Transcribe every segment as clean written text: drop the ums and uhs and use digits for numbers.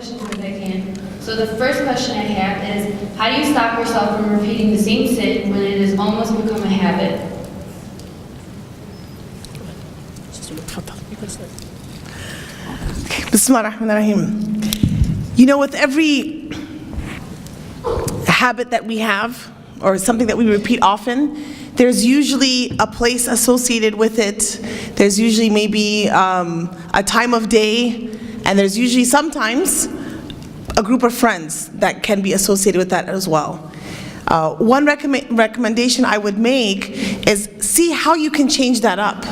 questions if I can. So the first question I have is, how do you stop yourself from repeating the same sin when it has almost become a habit? Bismillah ar-Rahman ar-Rahim. You know, with every habit that we have, or something that we repeat often, there's usually a place associated with it. There's usually maybe a time of day, and there's usually sometimes a group of friends that can be associated with that as well. One recommendation I would make is see how you can change that up.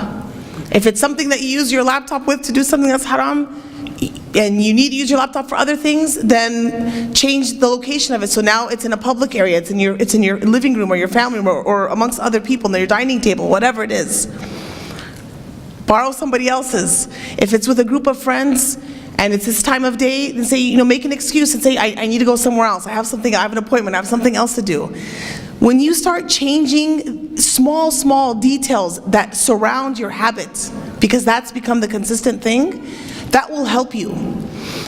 If it's something that you use your laptop with to do something that's haram, and you need to use your laptop for other things, then change the location of it. So now it's in a public area, it's in your living room or your family room or amongst other people, on your dining table, whatever it is. Borrow somebody else's. If it's with a group of friends and it's this time of day, then say, make an excuse and say, I need to go somewhere else. I have an appointment, I have something else to do. When you start changing small details that surround your habits, because that's become the consistent thing, that will help you.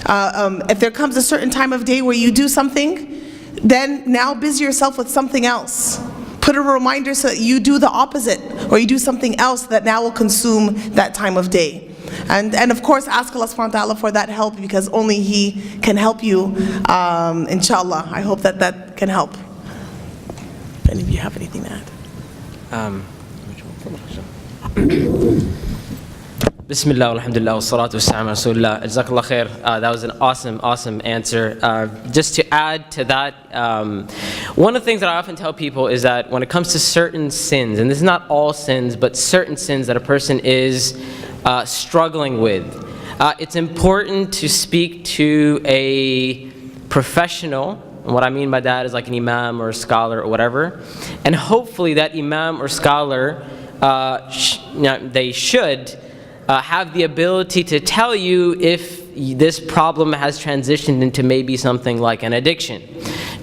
If there comes a certain time of day where you do something, then now busy yourself with something else. Put a reminder so that you do the opposite, or you do something else that now will consume that time of day. And of course, ask Allah subhanahu wa ta'ala for that help, because only He can help you, inshallah. I hope that can help. If any of you have anything to add. Bismillah, alhamdulillah, wa salatu wa salam ala rasulillah. Jazakallah khair. That was an awesome answer. Just to add to that, one of the things that I often tell people is that when it comes to certain sins, and this is not all sins, but certain sins that a person is struggling with, it's important to speak to a professional. And what I mean by that is like an imam or a scholar or whatever. And hopefully that imam or scholar, they should have the ability to tell you if this problem has transitioned into maybe something like an addiction.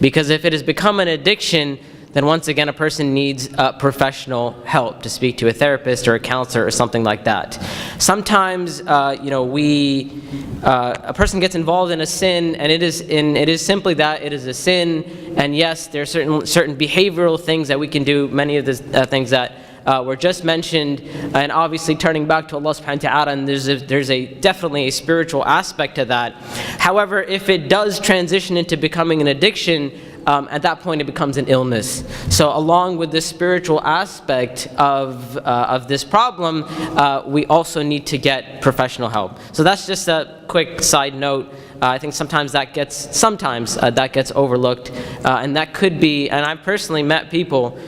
Because if it has become an addiction, then once again a person needs professional help, to speak to a therapist or a counselor or something like that. Sometimes a person gets involved in a sin, and it is simply that, it is a sin. And yes, there are certain behavioral things that we can do, many of the things that were just mentioned, and obviously turning back to Allah subhanahu wa ta'ala, and there's definitely a spiritual aspect to that. However, if it does transition into becoming an addiction, at that point it becomes an illness. So along with the spiritual aspect of this problem, we also need to get professional help. So that's just a quick side note. I think sometimes that gets overlooked, and that could be, and I've personally met people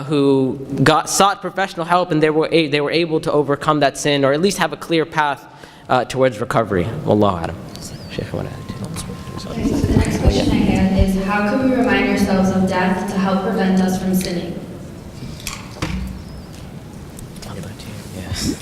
who sought professional help, and they were able to overcome that sin, or at least have a clear path towards recovery. Wallahu a'lam. Sheikh, I want to add to Okay, so the next question I have is, how can we remind ourselves of death to help prevent us from sinning? Yes.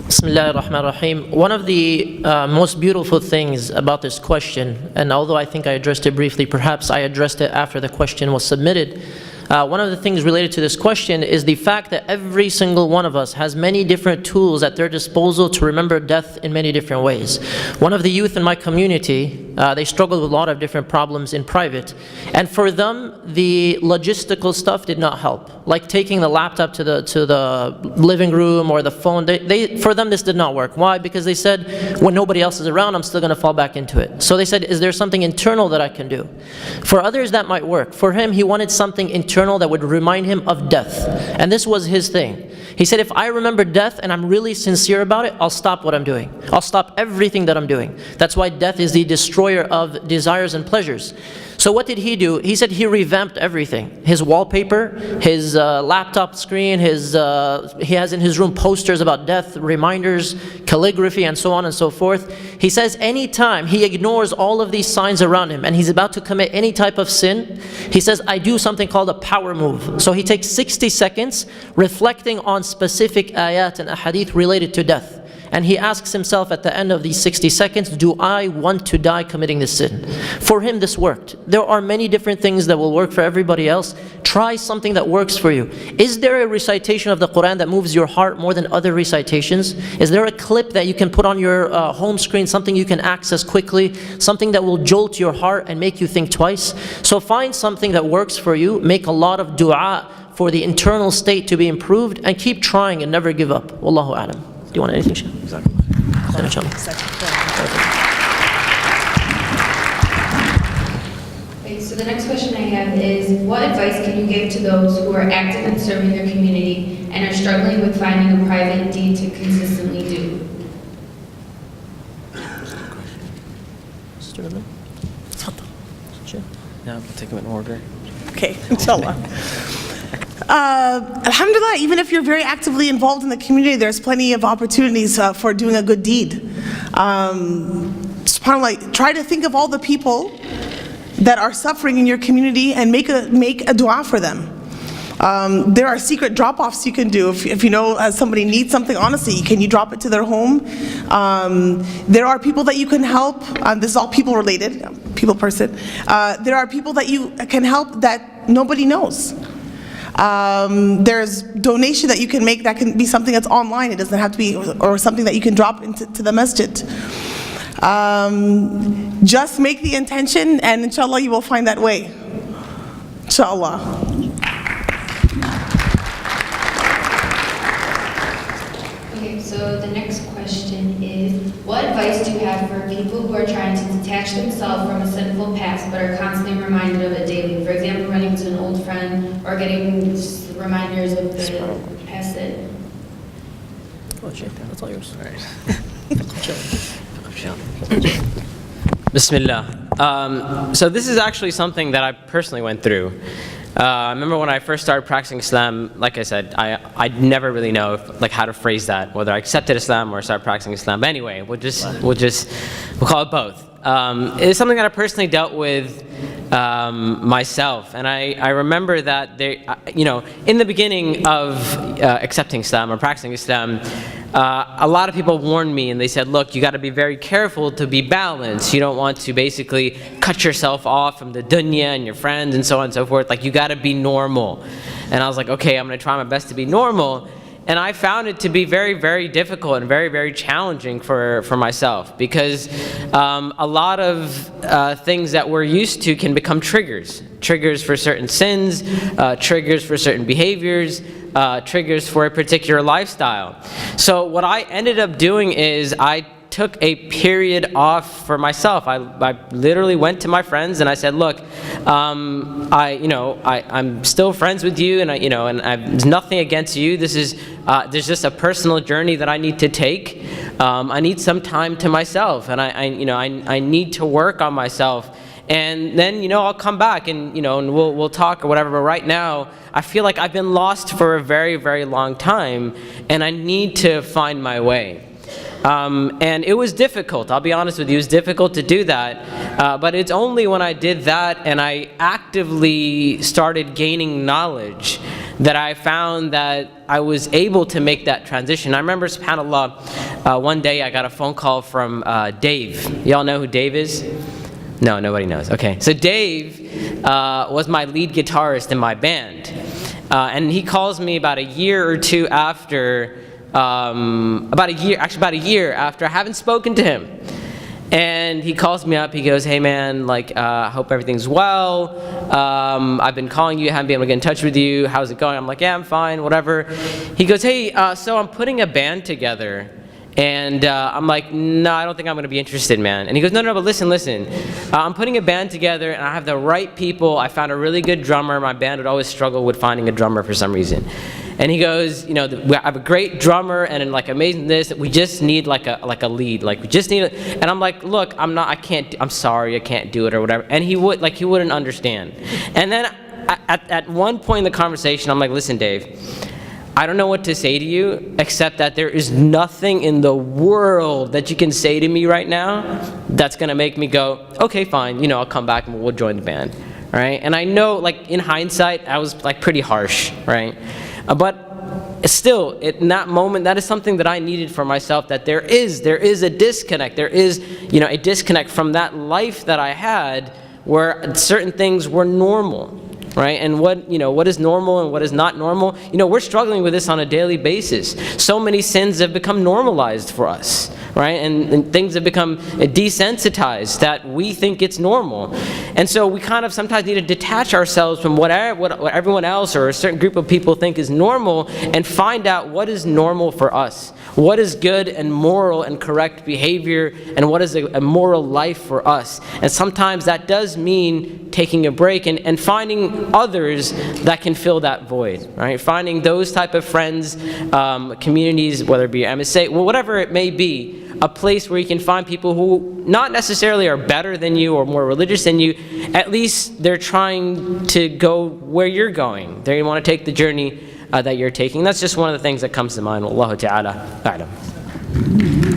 Bismillah ar-Rahman ar-Rahim. One of the most beautiful things about this question, and although I think I addressed it briefly, perhaps I addressed it after the question was submitted. One of the things related to this question is the fact that every single one of us has many different tools at their disposal to remember death in many different ways. One of the youth in my community, they struggled with a lot of different problems in private, and for them the logistical stuff did not help. Like taking the laptop to the living room or the phone, for them this did not work. Why? Because they said, when nobody else is around, I'm still going to fall back into it. So they said, is there something internal that I can do? For others that might work. For him, he wanted something internal that would remind him of death. And this was his thing. He said, if I remember death and I'm really sincere about it, I'll stop what I'm doing. I'll stop everything that I'm doing. That's why death is the destroyer of desires and pleasures. So what did he do? He said he revamped everything. His wallpaper, his laptop screen, he has in his room posters about death, reminders, calligraphy, and so on and so forth. He says anytime he ignores all of these signs around him and he's about to commit any type of sin, he says, I do something called a power move. So he takes 60 seconds reflecting on specific ayat and ahadith related to death. and he asks himself at the end of these 60 seconds, do I want to die committing this sin? For him, this worked. There are many different things that will work for everybody else. Try something that works for you. Is there a recitation of the Quran that moves your heart more than other recitations? Is there a clip that you can put on your home screen, something you can access quickly, something that will jolt your heart and make you think twice? So find something that works for you, make a lot of dua for the internal state to be improved, and keep trying and never give up. Wallahu a'lam. Do you want anything, Sheikh? Okay, so the next question I have is, what advice can you give to those who are active in serving their community and are struggling with finding a private deed to consistently do? Yeah, we'll take them in order. Okay, inshallah. Alhamdulillah, even if you're very actively involved in the community, there's plenty of opportunities for doing a good deed. SubhanAllah, try to think of all the people that are suffering in your community and make a dua for them. There are secret drop-offs you can do. If you know somebody needs something, honestly, can you drop it to their home? There are people that you can help. This is all people related, people person. There are people that you can help that nobody knows. There's donation that you can make that can be something that's online. It doesn't have to be, or something that you can drop into the masjid. Just make the intention, and inshallah you will find that way. Inshallah. Okay, so the next question is, what advice do you have for people who are trying to detach themselves from a sinful past but are constantly reminded of it daily? For example, running to an old friend or getting just reminders of the past sin. Oh, Sheikh, that's all yours. Bismillah. So this is actually something that I personally went through. I remember when I first started practicing Islam, like I said, I'd never really know how to phrase that, whether I accepted Islam or started practicing Islam. But anyway, we'll call it both. It's something that I personally dealt with myself, and I remember that in the beginning of accepting Islam or practicing Islam, a lot of people warned me, and they said, look, you got to be very careful to be balanced. You don't want to basically cut yourself off from the dunya and your friends and so on and so forth. Like, you got to be normal. And I was like, okay, I'm going to try my best to be normal. And I found it to be very, very difficult and very, very challenging for myself, because a lot of things that we're used to can become triggers. Triggers for certain sins, triggers for certain behaviors, triggers for a particular lifestyle. So what I ended up doing is I took a period off for myself. I literally went to my friends and I said, look, I'm still friends with you, and there's nothing against you. This is there's just a personal journey that I need to take. I need some time to myself, and I need to work on myself. And then I'll come back and and we'll talk or whatever. But right now, I feel like I've been lost for a very, very long time, and I need to find my way. And it was difficult, I'll be honest with you, it was difficult to do that, but it's only when I did that and I actively started gaining knowledge that I found that I was able to make that transition. I remember, subhanAllah, one day I got a phone call from Dave. Y'all know who Dave is? No, nobody knows. Okay, so Dave was my lead guitarist in my band, and he calls me about a year or two after, about a year after I haven't spoken to him. And he calls me up, he goes, hey man, I hope everything's well. I've been calling you, haven't been able to get in touch with you. How's it going? I'm like, yeah, I'm fine, whatever. He goes, hey, so I'm putting a band together. And I'm like, no, I don't think I'm going to be interested, man. And he goes, no, but listen. I'm putting a band together, and I have the right people. I found a really good drummer. My band would always struggle with finding a drummer for some reason. And he goes, we have a great drummer and amazing this. We just need like a lead. We just need. And I'm like, look, I'm sorry, I can't do it or whatever. And he wouldn't understand. And then at one point in the conversation, I'm like, listen, Dave, I don't know what to say to you except that there is nothing in the world that you can say to me right now that's gonna make me go, okay, fine, I'll come back and we'll join the band, right? And I know, in hindsight, I was pretty harsh, right? But still, in that moment, that is something that I needed for myself, that there is a disconnect. There is, a disconnect from that life that I had where certain things were normal, right? And what is normal and what is not normal? We're struggling with this on a daily basis. So many sins have become normalized for us, right? And things have become desensitized that we think it's normal. And so we kind of sometimes need to detach ourselves from what everyone else or a certain group of people think is normal and find out what is normal for us. What is good and moral and correct behavior, and what is a moral life for us. And sometimes that does mean taking a break and finding others that can fill that void, right? Finding those type of friends, communities, whether it be MSA, whatever it may be, a place where you can find people who not necessarily are better than you or more religious than you. At least they're trying to go where you're going. They want to take the journey that you're taking. That's just one of the things that comes to mind. Wallahu ta'ala a'lam.